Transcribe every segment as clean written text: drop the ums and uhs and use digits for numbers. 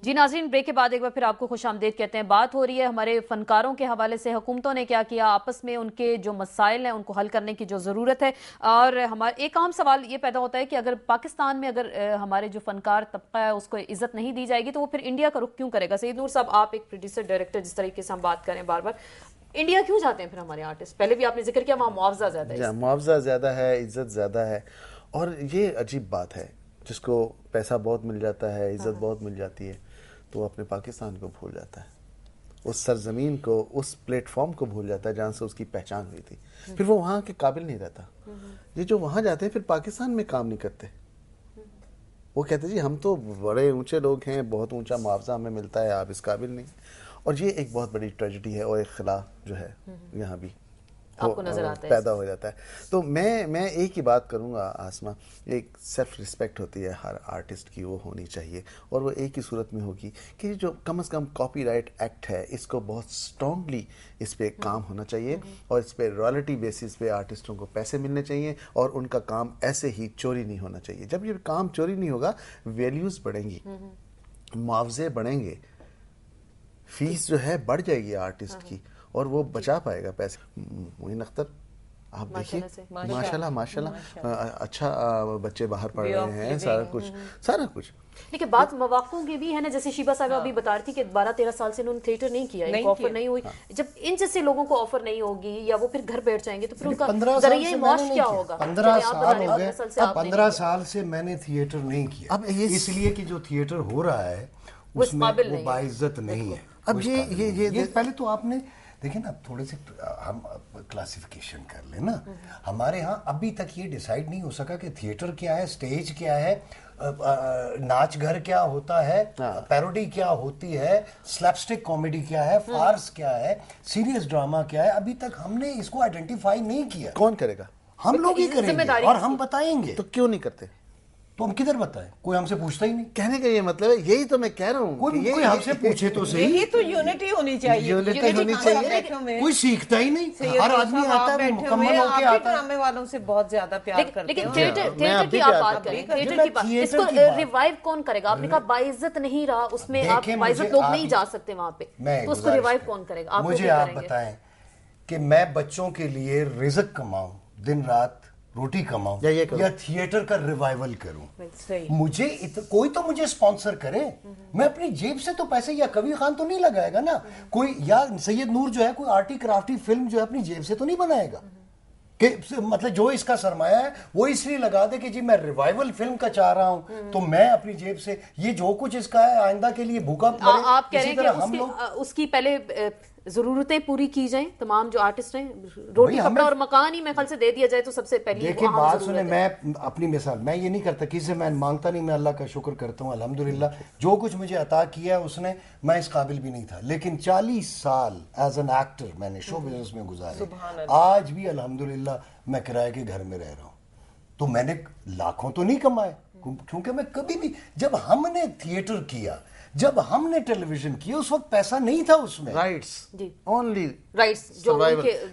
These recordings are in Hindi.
जी नाज़रीन, ब्रेक के बाद एक बार फिर आपको खुशामदीद कहते हैं। बात हो रही है हमारे फनकारों के हवाले से, हुकूमतों ने क्या किया, आपस में उनके जो मसाइल हैं उनको हल करने की जो ज़रूरत है। और हमारा एक आम सवाल ये पैदा होता है कि अगर पाकिस्तान में अगर हमारे जो फनकार तबका है उसको इज्जत नहीं दी जाएगी तो वो फिर इंडिया का रुख क्यों करेगा। सईद नूर साहब, आप एक प्रोड्यूसर डायरेक्टर, जिस तरीके से हम बात करें बार बार, इंडिया क्यों जाते हैं फिर हमारे आर्टिस्ट? पहले भी आपने जिक्र किया वहाँ मुआवजा ज्यादा है, मुआवजा ज्यादा है, इज्जत ज्यादा है। और ये अजीब बात है, जिसको पैसा बहुत मिल जाता है, इज्जत बहुत मिल जाती है, तो वो अपने पाकिस्तान को भूल जाता है, उस सरजमीन को, उस प्लेटफॉर्म को भूल जाता है जहाँ से उसकी पहचान हुई थी। फिर वो वहाँ के काबिल नहीं रहता। ये जो वहाँ जाते हैं फिर पाकिस्तान में काम नहीं करते। वो कहते जी हम तो बड़े ऊंचे लोग हैं, बहुत ऊंचा मुआवजा हमें मिलता है, आप इस काबिल नहीं। और ये एक बहुत बड़ी ट्रेजेडी है और एक खिला जो है यहाँ भी आपको नजर आता है, पैदा हो जाता है। तो मैं एक ही बात करूंगा आसमा, एक सेल्फ रिस्पेक्ट होती है हर आर्टिस्ट की, वो होनी चाहिए। और वो एक ही सूरत में होगी कि जो कम से कम कॉपीराइट एक्ट है इसको बहुत स्ट्रांगली इस पे काम होना चाहिए और इस पे रॉयल्टी बेसिस पे आर्टिस्टों को पैसे मिलने चाहिए और उनका काम ऐसे ही चोरी नहीं होना चाहिए। जब ये काम चोरी नहीं होगा, वैल्यूज बढ़ेंगी, मुआवजे बढ़ेंगे, फीस जो है बढ़ जाएगी आर्टिस्ट की और वो बचा पाएगा पैसे। मोइन अख्तर आप देखिए, माशाल्लाह अच्छा बच्चे बाहर पढ़ रहे हैं, सारा कुछ। लेकिन बात मौक़ों की भी है ना, जैसे शीबा साहब अभी बता रही थी कि 12-13 साल से उन्होंने थिएटर नहीं किया, एक ऑफर नहीं हुई। जब इन जैसे लोगों को ऑफर नहीं होगी या वो फिर घर बैठ जाएंगे तो फिर उनका जरिए मौश क्या होगा? 15 साल हो गए, 15 साल से मैंने थिएटर नहीं किया, अब इसलिए कि जो थिएटर हो रहा है उसमें वो बाइज्जत नहीं है। अब ये पहले तो आपने देखिए ना, थोड़े से हम क्लासिफिकेशन कर लें ना। हमारे यहाँ अभी तक ये डिसाइड नहीं हो सका कि थिएटर क्या है, स्टेज क्या है, नाच घर क्या होता है, पैरोडी क्या होती है, स्लैपस्टिक कॉमेडी क्या है, फार्स क्या है, सीरियस ड्रामा क्या है। अभी तक हमने इसको आइडेंटिफाई नहीं किया। कौन करेगा? हम लोग ही करेंगे और हम बताएंगे। तो क्यों नहीं करते? तो हम किधर बताएं? कोई हमसे पूछता ही नहीं। कहने का ये मतलब है, यही तो मैं कह रहा हूँ, कोई हमसे पूछे तो सही। यही तो यूनिटी होनी चाहिए, यूनिटी होनी चाहिए। कोई सीखता ही नहीं, हर आदमी आता है मुकम्मल होके आता है। ड्रामे वालों से बहुत ज्यादा प्यार करते हैं। लेकिन थिएटर की आप बात करें, थिएटर की बात, इसको रिवाइव कौन करेगा? आपने कहा बाइज्जत नहीं रहा उसमें, आप बाइज्जत लोग नहीं जा सकते वहां पे, तो उसको रिवाइव कौन करेगा? मुझे आप बताएं कि मैं बच्चों के लिए रिज़्क कमाऊं, दिन रात रोटी कमाऊं या थिएटर का रिवाइवल करूं। मुझे कोई तो मुझे स्पॉन्सर करे। मैं अपनी जेब से तो पैसे, या कबीर खान तो नहीं लगाएगा ना कोई, या सैयद नूर जो है कोई आर्टी क्राफ्टी फिल्म जो है अपनी जेब से तो नहीं बनाएगा कि मतलब जो इसका सरमाया है वो इसलिए लगा दे कि जी मैं रिवाइवल फिल्म का चाह रहा हूं तो मैं अपनी जेब से ये जो कुछ इसका है आइंदा के लिए भूखा मरे। आप कह रहे हैं कि उसकी पहले जरूरतें पूरी की जाएं, तमाम जो आर्टिस्ट हैं, रोटी कपड़ा और मकान ही मेरे ख्याल से दे दिया जाए तो सबसे पहले। देखिए बात सुने, मैं अपनी मिसाल, मैं ये नहीं करता, किसी से मैं मांगता नहीं, मैं अल्लाह का शुक्र करता हूँ अल्हम्दुलिल्लाह, जो कुछ मुझे अता किया उसने, मैं इस काबिल भी नहीं था, लेकिन 40 साल एज एन एक्टर मैंने शो बिजनेस में गुजारे। आज भी अल्हम्दुलिल्लाह मैं किराए के घर में रह रहा हूँ, तो मैंने लाखों तो नहीं कमाए, क्योंकि मैं कभी भी, जब हमने थिएटर किया, जब हमने टेलीविजन किया, उस वक्त पैसा नहीं था उसमें। राइट्स, ओनली राइट्स,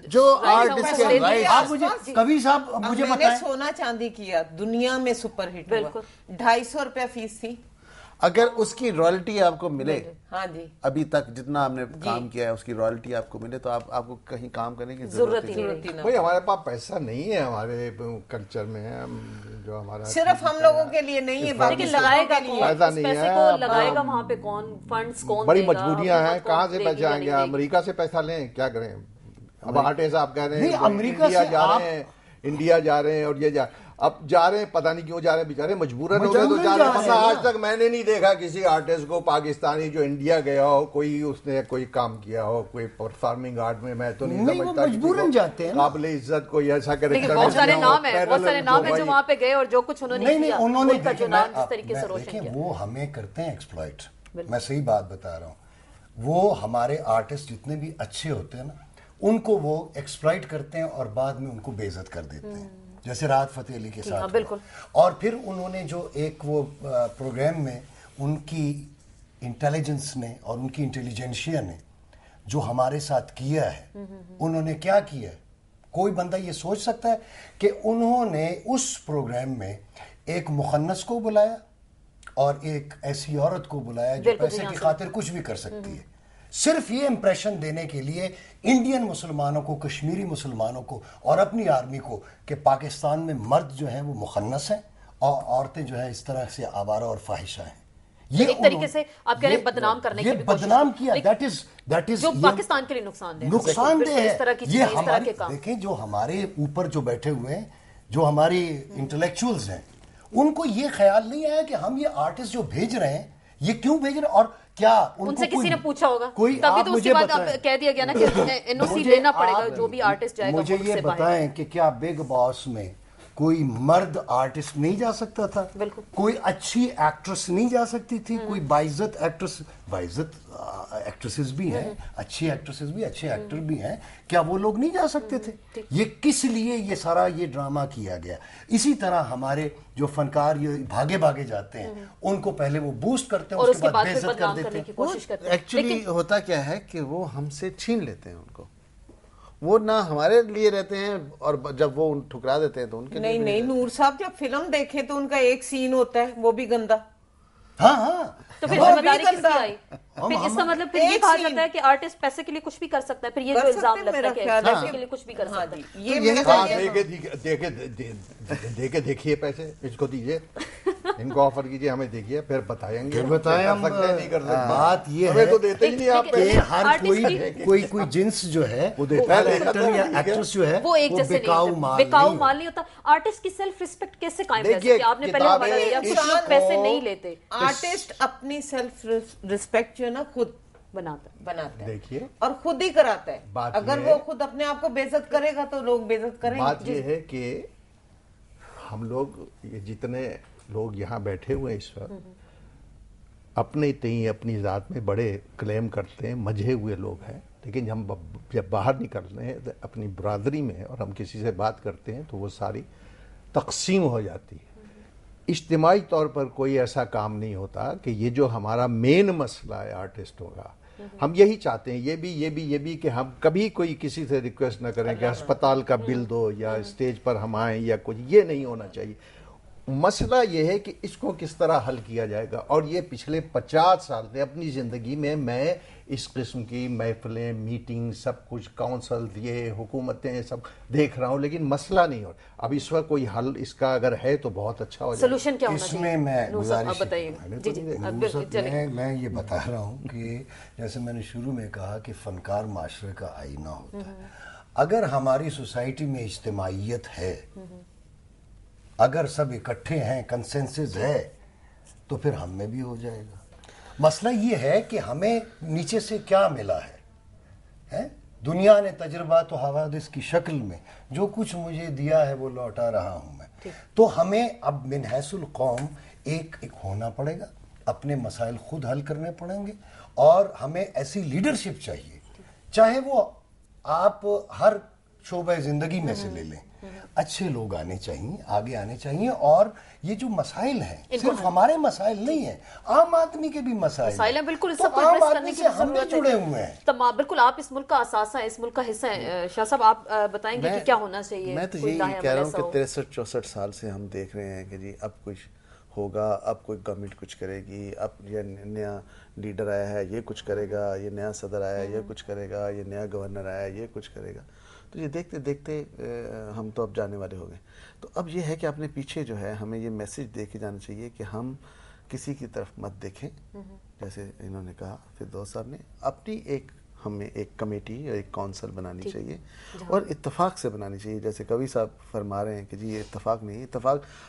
जो आर्टिस्ट के राइट्स। आप मुझे कभी साहब मुझे बताएं, सोना चांदी किया, दुनिया में सुपरहिट हुआ, 250 रुपया फीस थी। अगर उसकी रॉयल्टी आपको मिले, हाँ जी, अभी तक जितना हमने काम किया है उसकी रॉयल्टी आपको मिले तो आपको कहीं काम करने की जरूरत ही नहीं। भाई हमारे पास पैसा नहीं है, हमारे कल्चर में जो हमारा सिर्फ हम लोगों के लिए नहीं है, बाकी लगाएगा पैसा नहीं है, लगाएगा वहाँ पे कौन, फंड्स कौन, बड़ी मजबूरियां हैं, कहाँ से पैसे आएंगे? अमेरिका से पैसा लें, क्या करें? अब आर्टिस्ट आप कह रहे हैं अमेरिका जा रहे हैं, इंडिया जा रहे हैं, और ये अब जा रहे हैं, पता नहीं क्यों जा रहे हैं, बेचारे मजबूरन हो गए तो जा रहे हैं। आज तक मैंने नहीं देखा किसी आर्टिस्ट को पाकिस्तानी जो इंडिया गया हो, कोई उसने कोई काम किया हो, कोई परफॉर्मिंग आर्ट में, मैं तो नहीं समझता मजबूरन जाते हैं, काबिल इज्जत कोई ऐसा कैरेक्टर। बहुत सारे नाम है, बहुत सारे नाम है जो वहां पे गए और जो कुछ उन्होंने किया, उन्होंने जिस तरीके से रोशन किया, वो हमें करते हैं एक्सप्लॉइट। मैं सही बात बता रहा हूँ, वो हमारे आर्टिस्ट जितने भी अच्छे होते हैं ना, उनको वो एक्सप्लॉइट करते हैं और बाद में उनको बेइज्जत कर देते हैं, जैसे राहत फतेह अली के साथ। बिल्कुल। और फिर उन्होंने जो एक वो प्रोग्राम में उनकी इंटेलिजेंस ने और उनकी इंटेलिजेंशिया ने जो हमारे साथ किया है, उन्होंने क्या किया है? कोई बंदा ये सोच सकता है कि उन्होंने उस प्रोग्राम में एक मुखन्नस को बुलाया और एक ऐसी औरत को बुलाया जो पैसे की खातिर कुछ भी कर सकती है, सिर्फ ये इंप्रेशन देने के लिए इंडियन मुसलमानों को, कश्मीरी मुसलमानों को और अपनी आर्मी को कि पाकिस्तान में मर्द जो है वो मुखन्नस हैं और औरतें जो है इस तरह से आवारा और फाहिशा हैं। ये एक तरीके से आप कह रहे हैं बदनाम करने की बदनाम किया। दैट इज जो पाकिस्तान के लिए नुकसानदेह है। ये हमारे देखें, जो हमारे ऊपर जो बैठे हुए हैं, जो हमारे इंटेलेक्चुअल्स हैं, उनको ये ख्याल नहीं आया कि हम ये आर्टिस्ट जो भेज रहे हैं ये क्यों भेज रहे हैं, और क्या उनसे किसी ने पूछा होगा कोई, तभी तो उसके बाद कह दिया गया ना कि एनओसी लेना पड़ेगा जो भी आर्टिस्ट जाएगा। मुझे ये बताएं कि क्या बिग बॉस में कोई मर्द आर्टिस्ट नहीं जा सकता था? कोई अच्छी एक्ट्रेस नहीं जा सकती थी? कोई बाइज्जत एक्ट्रेस, बाइज्जत एक्ट्रेसेस भी हैं, अच्छी एक्ट्रेसेस भी, अच्छे एक्टर भी हैं, क्या वो लोग नहीं जा सकते थे? ये किस लिए ये सारा ये ड्रामा किया गया? इसी तरह हमारे जो फनकार ये भागे भागे जाते हैं, उनको पहले वो बूस्ट करते हैं, उसके बाद बेइज्जत कर देते हैं। एक्चुअली होता क्या है कि वो हमसे छीन लेते हैं उनको, वो ना हमारे लिए रहते हैं, और जब वो ठुकरा देते हैं तो उनके नहीं नहीं नूर साहब, जब फिल्म देखे तो उनका एक सीन होता है वो भी गंदा। हाँ, तो फिर जिम्मेदारी किसकी आई? फिर इसका मतलब फिर ये कहा जाता है कि आर्टिस्ट पैसे के लिए कुछ भी कर सकता है। फिर ये जो इल्जाम लगता है कि पैसे के लिए कुछ भी कर सकता है, ये देखिए पैसे इसको दीजिए, इनको ऑफर कीजिए, हमें देखिए, फिर बताएंगे, फिर बताएं हम नहीं कर सकते। बात ये है तो देते ही नहीं आप पैसे। हर कोई जिन्स जो है, वो एक्टर या एक्ट्रेस जो है वो एक जैसे बेकाऊ माल नहीं होता। आर्टिस्ट की सेल्फ रिस्पेक्ट कैसे कायम कर सकते? आपने पहले हवाला दिया, कुछ लोग पैसे नहीं लेते। आर्टिस्ट अपनी सेल्फ रिस्पेक्ट जो है ना खुद बनाता है, देखिए, और खुद ही कराता है। अगर वो खुद अपने आप को बेइज्जत करेगा तो लोग बेइज्जत करेंगे। बात ये है कि हम लोग, ये जितने लोग यहाँ बैठे हुए हैं इस वक्त, अपने तई अपनी जात में बड़े क्लेम करते हैं, मजे हुए लोग हैं, लेकिन हम जब बाहर निकलते हैं तो अपनी बरादरी में और हम किसी से बात करते हैं तो वो सारी तकसीम हो जाती है। इज्तिमाई तौर पर कोई ऐसा काम नहीं होता कि ये जो हमारा मेन मसला है आर्टिस्टों का, हम यही चाहते हैं, ये भी कि हम कभी कोई किसी से रिक्वेस्ट ना करें कि अस्पताल का बिल दो या स्टेज पर हम आए या कुछ, ये नहीं होना चाहिए। मसला ये है कि इसको किस तरह हल किया जाएगा। और ये पिछले 50 साल से अपनी ज़िंदगी में मैं इस किस्म की महफिलें, मीटिंग, सब कुछ, काउंसिल, ये हुकूमतें सब देख रहा हूँ, लेकिन मसला नहीं हो। अब इस वक्त कोई हल इसका अगर है तो बहुत अच्छा हो जाए। सोल्यूशन क्या होना चाहिए? इसमें मैं गुजारिश मैं ये बता रहा हूँ कि जैसे मैंने शुरू में कहा कि फनकार माशरे का आईना होता है। अगर हमारी सोसाइटी में इज्तिमाइयत है, अगर सब इकट्ठे हैं, कंसेंसस है, तो फिर हम में भी हो जाएगा। मसला ये है कि हमें नीचे से क्या मिला है? दुनिया ने तजुर्बा तो हवादिस की शक्ल में जो कुछ मुझे दिया है वो लौटा रहा हूं मैं। तो हमें अब मिन हैसुल कौम एक होना पड़ेगा, अपने मसाइल खुद हल करने पड़ेंगे, और हमें ऐसी लीडरशिप चाहिए, चाहे वो आप हर शोबे जिंदगी में से ले लें, अच्छे लोग आने चाहिए, आगे आने चाहिए। और ये जो मसाइल हैं सिर्फ हमारे मसाइल नहीं है, आम आदमी के भी मसाइल हैं। बिल्कुल, तो आम आदमी से हम भी जुड़े हुए हैं। बिल्कुल, आप इस मुल्क का असासा है, इस मुल्क का हिस्सा है। शाह साहब, आप बताएंगे कि क्या होना चाहिए? मैं तो यही कह रहा हूँ कि 63-64 साल से हम देख रहे हैं कि जी अब कुछ होगा, अब कोई गवर्नमेंट कुछ करेगी, अब ये नया लीडर आया है ये कुछ करेगा, ये नया सदर आया है ये कुछ करेगा, ये नया गवर्नर आया है ये कुछ करेगा। तो ये देखते देखते हम तो अब जाने वाले हो गए। तो अब ये है कि अपने पीछे जो है हमें ये मैसेज दे के जाना चाहिए कि हम किसी की तरफ मत देखें। जैसे इन्होंने कहा फिरदौस साहब ने, अपनी हमें एक कमेटी या एक काउंसिल बनानी चाहिए और इत्तेफाक से बनानी चाहिए। जैसे कवि साहब फरमा रहे हैं कि जी ये इत्तेफाक नहीं,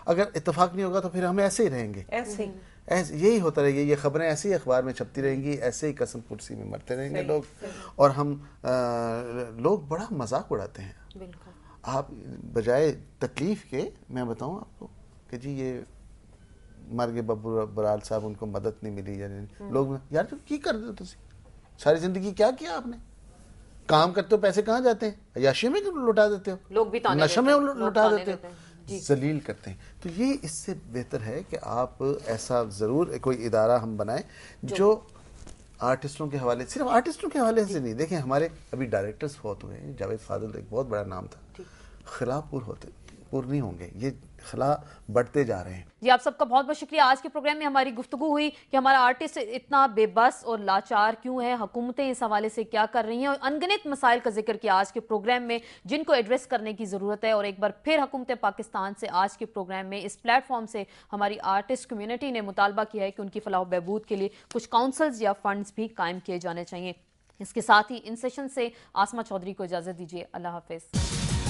अगर इत्तेफाक नहीं होगा तो फिर हम ऐसे ही रहेंगे, ऐसे यही होता रहेगा। ये खबरें ऐसे ही अखबार में छपती रहेंगी, ऐसे ही कसम कुर्सी में मरते रहेंगे लोग, और हम लोग बड़ा मजाक उड़ाते हैं। आप बजाय तकलीफ के, मैं बताऊं आपको कि जी ये मर गए बब्बू बराल साहब, उनको मदद नहीं मिली, या लोग यार की कर दो, तुम सारी जिंदगी क्या किया आपने? काम करते हो, पैसे कहाँ जाते हैं? अय्याशी में लुटा देते हो, लोग भी नशे में लुटा देते हो, जलील करते हैं। तो ये इससे बेहतर है कि आप ऐसा जरूर कोई इदारा हम बनाएं जो आर्टिस्टों के हवाले, सिर्फ आर्टिस्टों के हवाले से नहीं। देखें हमारे अभी डायरेक्टर्स बहुत हुए हैं, जावेद फादिल एक बहुत बड़ा नाम था, खिलाफपुर होते पुर नहीं होंगे, ये खला बढ़ते जा रहे हैं। जी, आप सबका बहुत बहुत शुक्रिया। आज के प्रोग्राम में हमारी गुफ्तगू हुई कि हमारा आर्टिस्ट इतना बेबस और लाचार क्यों है, हुकूमतें इस हवाले से क्या कर रही हैं, और अनगिनत मसाइल का जिक्र किया आज के प्रोग्राम में जिनको एड्रेस करने की ज़रूरत है। और एक बार फिर हुकूमत पाकिस्तान से आज के प्रोग्राम में इस प्लेटफॉर्म से हमारी आर्टिस्ट कम्युनिटी ने मुतालबा किया है कि उनकी फलाह बहबूद के लिए कुछ काउंसल्स या फंड्स भी कायम किए जाने चाहिए। इसके साथ ही इन सेशन से आसमा चौधरी को इजाज़त दीजिए। अल्लाह हाफिज़।